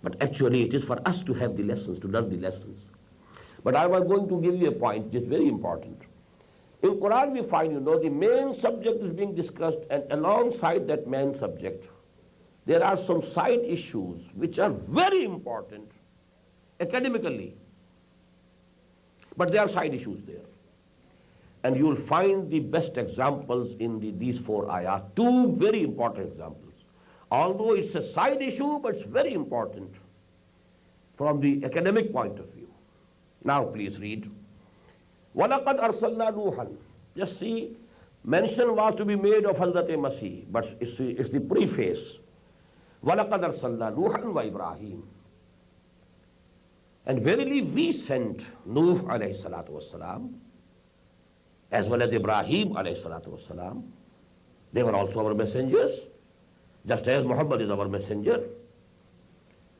But actually it is for us to have the lessons, to learn the lessons. But I was going to give you a point which is very important. In Qur'an we find, the main subject is being discussed, and alongside that main subject, there are some side issues which are very important academically. But there are side issues there. And you will find the best examples in these four ayahs, two very important examples. Although it's a side issue, but it's very important from the academic point of view. Now please read. وَلَقَدْ أَرْسَلْنَا نُوحًا. Just see, mention was to be made of Hazrat Masih, but it's the preface. وَلَقَدْ أَرْسَلْنَا نُوحًا وَإِبْرَاهِيمَ. And verily we sent Nuh alayhi salatu wassalam, as well as Ibrahim alayhi salatu wassalam. They were also our messengers, just as Muhammad is our messenger,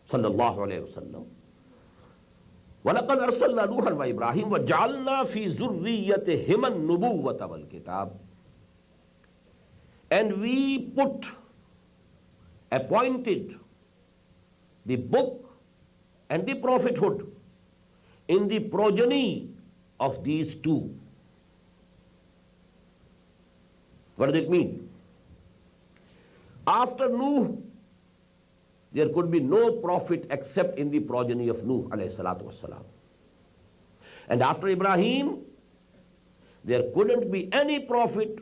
sallallahu alayhi wa sallam. وَلَقَدْ أَرْسَلْنَا نُوحًا وَإِبْرَاهِيمَ وَجَعَلْنَا فِي ذُرِّيَّتِهِمَا النُّبُوَّةَ وَالْكِتَابَ. And we appointed the book and the prophethood in the progeny of these two. What does it mean? After Nuh, there could be no prophet except in the progeny of Nuh alayhi salatu wassalam. And after Ibrahim, there couldn't be any prophet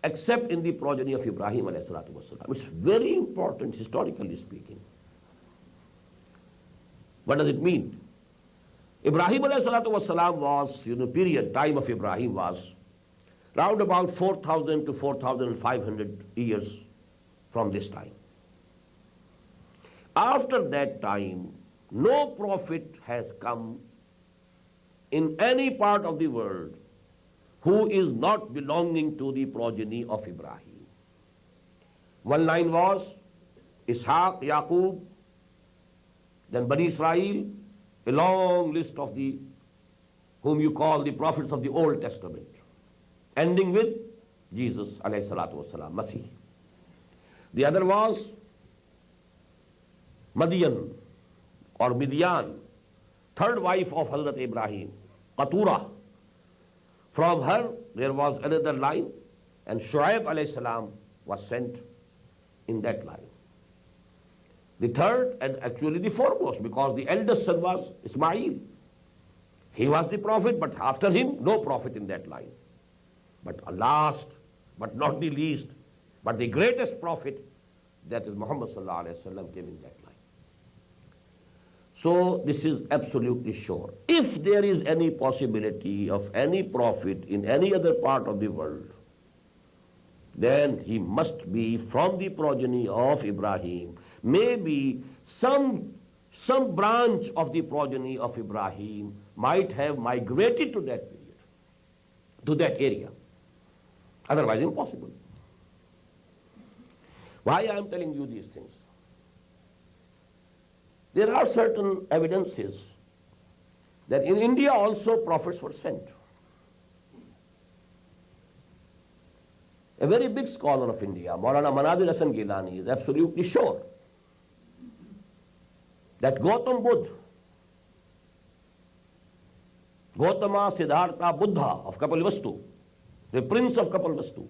except in the progeny of Ibrahim alayhi salatu wassalam. It's very important historically speaking. What does it mean? Ibrahim alayhi salatu wassalam was, time of Ibrahim was round about 4,000 to 4,500 years from this time. After that time, no prophet has come in any part of the world who is not belonging to the progeny of Ibrahim. One line was Ishaq, Yaqub, then Bani Israel, a long list of the whom you call the prophets of the Old Testament, ending with Jesus alayhi salatu wasalam, Masih. The other was Madian or Midian, third wife of Hazrat Ibrahim, Qatura. From her there was another line, and Shu'aib alayhi salam was sent in that line. The third, and actually the foremost, because the eldest son was Ismail. He was the prophet, but after him, no prophet in that line. But last, but not the least, but the greatest prophet, that is Muhammad sallallahu alaihi wasallam, came in that line. So this is absolutely sure. If there is any possibility of any prophet in any other part of the world, then he must be from the progeny of Ibrahim. Maybe some branch of the progeny of Ibrahim might have migrated to that period, to that area. Otherwise impossible. Why I am telling you these things? There are certain evidences that in India also prophets were sent. A very big scholar of India, Maulana Manadir Hasan Gilani, is absolutely sure that Gautam Buddha, Gautama Siddhartha Buddha of Kapilvastu, the prince of Kapilvastu,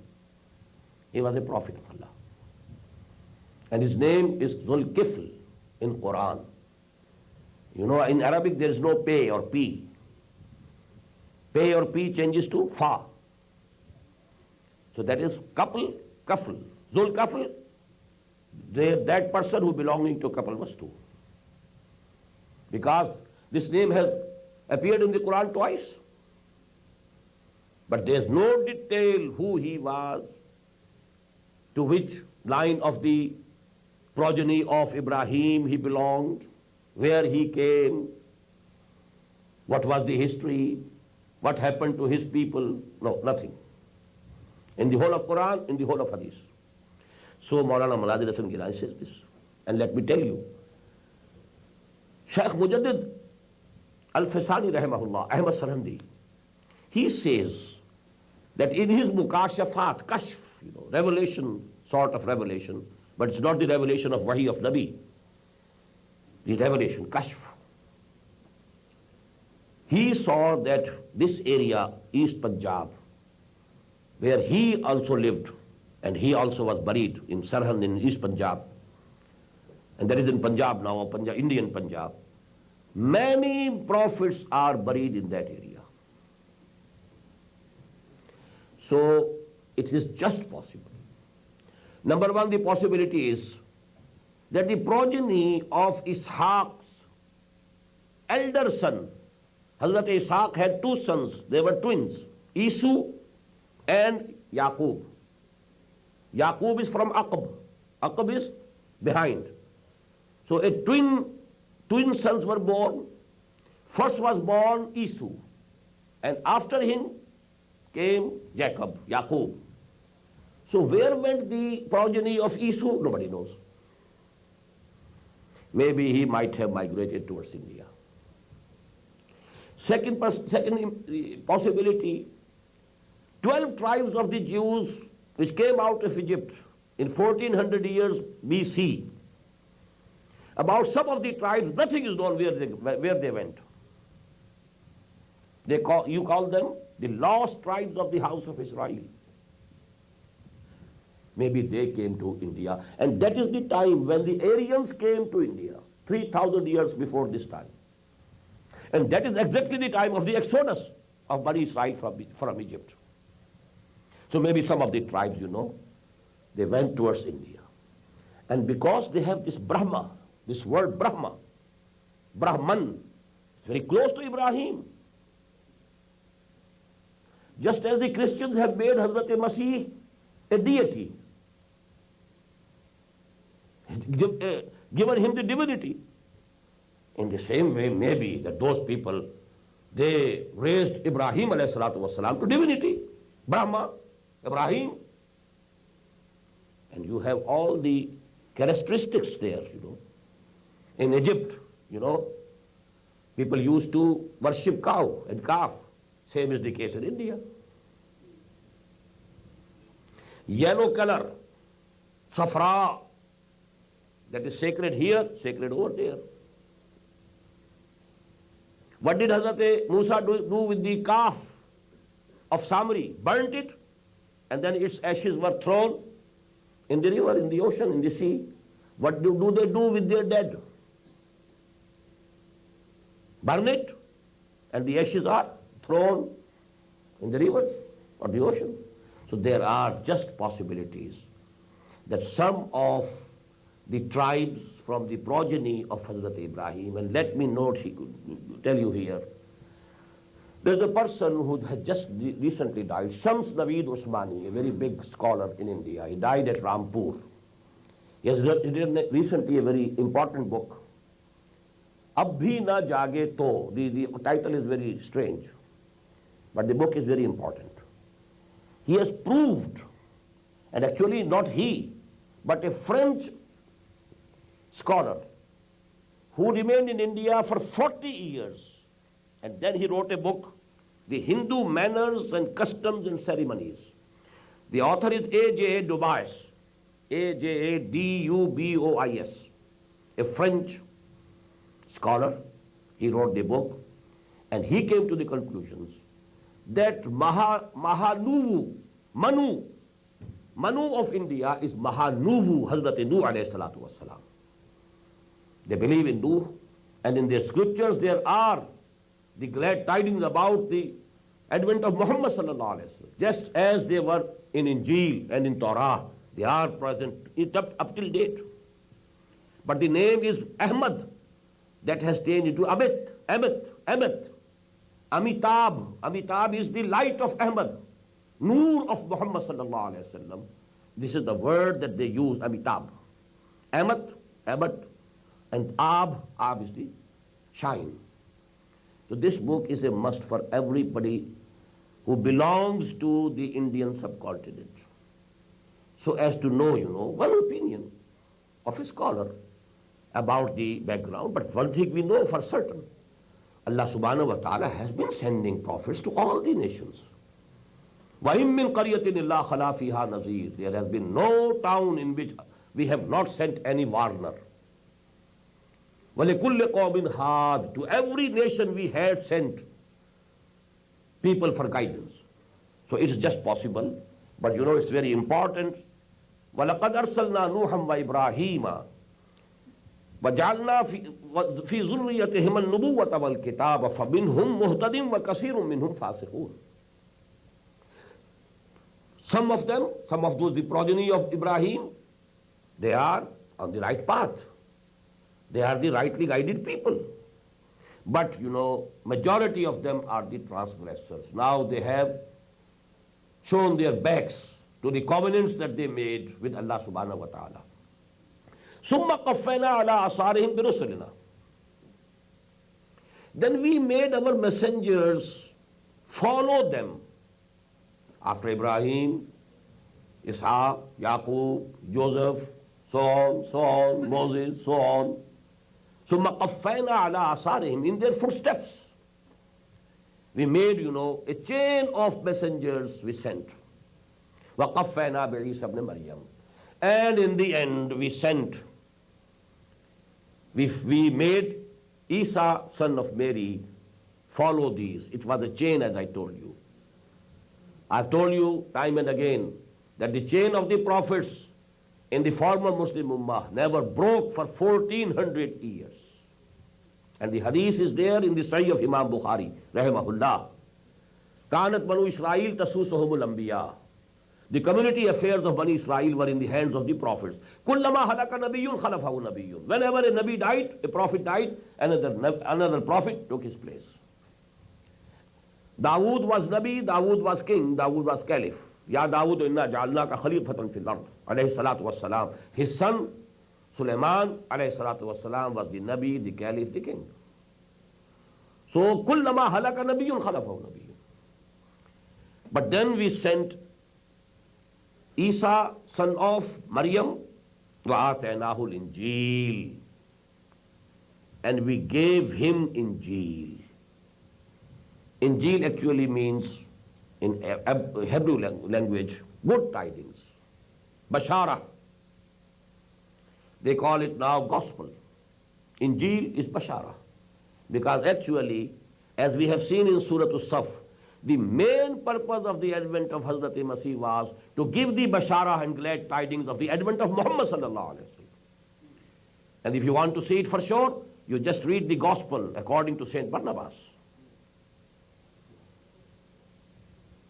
he was a prophet of Allah. And his name is Zulkifl in Qur'an. You know, in Arabic there is no pay or p. Pay or p changes to fa. So that is Kapil, Kafl. Zulkafl, that person who belonging to Kapilvastu. Because this name has appeared in the Quran twice. But there is no detail who he was, to which line of the progeny of Ibrahim he belonged, where he came, what was the history, what happened to his people. No, nothing. In the whole of Quran, in the whole of Hadith. So Maulana Manadir Hasan Gilani says this. And let me tell you, Shaykh Mujaddid Al-Fasani rahimahullah, Ahmad Sarhandi, he says that in his Mukashafat, Kashf, revelation, sort of revelation, but it's not the revelation of Wahi of Nabi, the revelation, Kashf. He saw that this area, East Punjab, where he also lived, and he also was buried in Sarhand in East Punjab, and that is in Punjab now, Punjab, Indian Punjab. Many prophets are buried in that area. So it is just possible. Number one, the possibility is that the progeny of Ishaq's elder son, Hazrat Ishaq had two sons, they were twins, Isu and Yaqub. Yaqub is from Aqab. Aqab is behind. So a twin sons were born. First was born Esau, and after him came Jacob, Yaqub. So where went the progeny of Esau? Nobody knows. Maybe he might have migrated towards India. Second possibility, 12 tribes of the Jews which came out of Egypt in 1400 years BC. About some of the tribes, nothing is known where they went. You call them the lost tribes of the house of Israel. Maybe they came to India. And that is the time when the Aryans came to India, 3,000 years before this time. And that is exactly the time of the exodus of Bani Israel from Egypt. So maybe some of the tribes, they went towards India. And because they have this Brahma, this word Brahma, Brahman, it's very close to Ibrahim. Just as the Christians have made Hazrat Masih a deity, given him the divinity. In the same way, maybe that those people, they raised Ibrahim alayhi salatu wasalam to divinity. Brahma, Ibrahim. And you have all the characteristics there, In Egypt, people used to worship cow and calf. Same is the case in India. Yellow color, safra, that is sacred here, sacred over there. What did Hazrat Musa do with the calf of Samri? Burnt it, and then its ashes were thrown in the river, in the ocean, in the sea. What do they do with their dead? Burn it, and the ashes are thrown in the rivers or the ocean. So there are just possibilities that some of the tribes from the progeny of Hazrat Ibrahim, and let me tell you here, there's a person who had just recently died, Shams Naveed Usmani, a very big scholar in India. He died at Rampur. He has written recently a very important book, Ab Bhi Na Jage To. The title is very strange, but the book is very important. He has proved, and actually not he, but a French scholar who remained in India for 40 years, and then he wrote a book, The Hindu Manners and Customs and Ceremonies. The author is A.J.A. Dubois, A.J.A.D.U.B.O.I.S., a French scholar. He wrote the book, and he came to the conclusions that Manu of India is Mahanuvu, Hazrat Nuh alayhi salatu wassalam. They believe in Nuh, and in their scriptures there are the glad tidings about the advent of Muhammad sallallahu alayhi wasallam. Just as they were in Injil and in Torah, they are present up till date. But the name is Ahmad, that has changed into Amit. Amitabh. Amitabh is the light of Ahmad, Noor of Muhammad sallallahu alayhi wasallam. This is the word that they use, Amitabh. Ahmad, and Ab is the shine. So this book is a must for everybody who belongs to the Indian subcontinent. So as to know, one opinion of a scholar about the background, but one thing we know for certain, Allah subhanahu wa ta'ala has been sending prophets to all the nations. وَإِن مِّن قَرْيَةٍ إِلَّا خَلَا فِيهَا نَذِيرٌ. There has been no town in which we have not sent any warner. وَلِكُلِّ قَوْمٍ هَادٍ. To every nation we had sent people for guidance. So it's just possible, but it's very important. وَلَقَدْ أَرْسَلْنَا نُوحًا وَإِبْرَاهِيمَ وَجَعَلْنَا فِي ذُرِّيَّتِهِمَا النُّبُوَّةَ وَالْكِتَابَ فَمِنْهُمْ مُهْتَدٍ وَكَثِيرٌ مِّنْهُمْ فَاسِقُونَ. Some of those, the progeny of Ibrahim, they are on the right path. They are the rightly guided people. But, majority of them are the transgressors. Now they have shown their backs to the covenants that they made with Allah subhanahu wa ta'ala. ثُمَّ قَفَّيْنَا عَلَىٰ أَثَارِهِمْ بِرُسُلِنَا. Then we made our messengers follow them after Ibrahim, Ishaq, Yaqub, Joseph, so on, Moses, so on. ثُمَّ قَفَّيْنَا عَلَىٰ أَثَارِهِمْ, in their footsteps. We made, a chain of messengers we sent. وَقَفَّيْنَا بِعِيسَى ابْنِ مَرْيَمَ. And in the end we sent, we made Isa, son of Mary, follow these. It was a chain, as I told you. I've told you time and again that the chain of the prophets in the former Muslim Ummah never broke for 1400 years. And the hadith is there in the Sahih of Imam Bukhari, rahimahullah. Kanat Banu Israel tasusuhumul anbiya. The community affairs of Bani Israel were in the hands of the prophets. Kullama halaka nabiyyun khalafahu nabiyyun. Whenever a nabi died, a prophet died, another prophet took his place. Dawood was nabi, Dawood was king, Dawood was caliph. Ya Dawood inna ja'alnaka khalifatan fil ard, alayhi salatu wassalam. His son Sulaiman alayhi salatu wassalam was the nabi, the caliph, the king. So kullama halaka nabiyyun khalafahu nabiyyun. But then we sent Isa, son of Maryam, وَآتَيْنَاهُ الْإِنْجِيلِ, and we gave him Injil. Injil actually means, in Hebrew language, good tidings. Bashara. They call it now gospel. Injil is Bashara. Because actually, as we have seen in Surah As-Saf, the main purpose of the advent of Hazrat Masih was to give the bashara and glad tidings of the advent of Muhammad sallallahu alaihi wasallam. And if you want to see it for sure, you just read the gospel according to Saint Barnabas.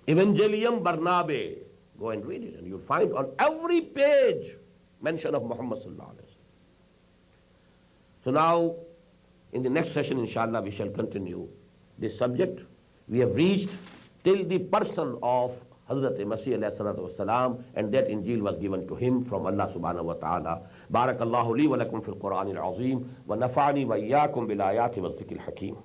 Evangelium Barnabe. Go and read it and you'll find on every page mention of Muhammad sallallahu alaihi wasallam. So now, in the next session, inshallah, we shall continue this subject. We have reached till the person of Hazrat Masih alayhi salatu wasalam, and that Injil was given to him from Allah subhanahu wa ta'ala. Barakallahu li wa lakum fil Qur'an al-azim wa nafa'ani wa iyyakum bil ayati wa dhikril hakim.